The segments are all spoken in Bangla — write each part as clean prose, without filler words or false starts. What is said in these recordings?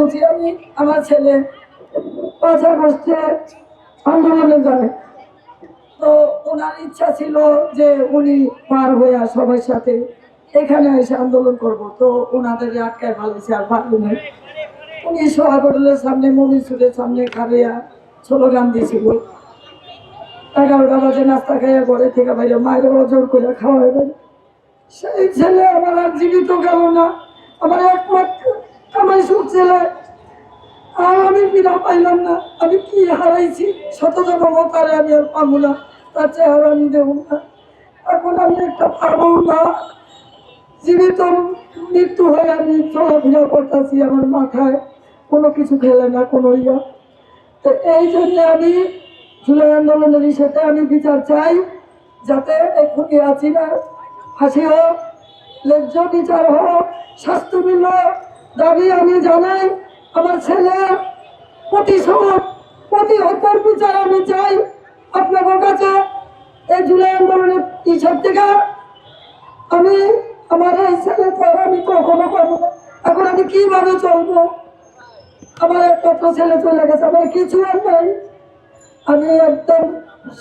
বলছি আমি আমার ছেলে 5 আগস্টে আন্দোলনে যায়। তো ওনার ইচ্ছা ছিল যে উনি পার হয়ে সবার সাথে এখানে এসে আন্দোলন করব। তো ওনাদের আটকায় ভালোছে আর ভালো নেই। উনি সোহাগরের সামনে মমিসুরের সামনে খারিয়া স্লোগান দিয়েছিল। 11টা বাজে নাস্তা খাইয়া ঘরে থেকে বাইরে মায়ের জোর করে খাওয়া হবে। সেই ছেলে আমার আর জীবিত গেল না, আমার একমাত্র কামাই সুখ ছেলে। আর আমি বিনা পাইলাম না, আমি কি হারাইছি, শতজন মতারে আমি আর পাবো না, তার চেহারা আমি দেবো না। এখন আমি একটা পাবো না, জীবিত মৃত্যু হয়ে আমি চলাফেরা করতেছি, আমার মাথায় কোনো কিছু খেলে না, কোনো ইয়া। তো এই জন্য আমি জুলাই আন্দোলনের সাথে আমি বিচার চাই, যাতে এক্ষুনি আছি না ফাঁসি হোক, ন্যায্য বিচার হোক, স্বাস্থ্যবিল দাবি আমি জানাই। আমার ছেলে প্রতিশোধ, প্রতি হত্যার বিচার আমি চাই আপনাদের কাছে। এই জুলাই আন্দোলনের হিসাব থেকে আমি আমার এই ছেলে তো আমি কখনো করবো না। এখন আমি কিভাবে চলবো? আমার একমাত্র ছেলে চলে গেছে, আমার কিছু আর নাই। আমি একদম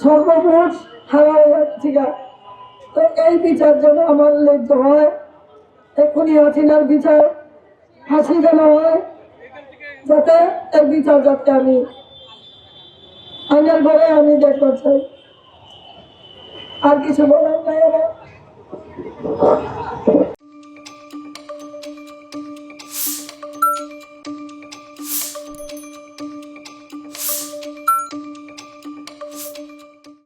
সর্বমোট হারা হয়ে যাচ্ছি। তো এই বিচার যেন আমার ন্যায্য হয়, এক্ষুনি হাসিনার বিচার ফাঁসি যেন হয়, যাতে এই বিচার যাতে আমি আইনের ঘরে আমি দেখতে চাই। আর কিছু বলার নাই আমার।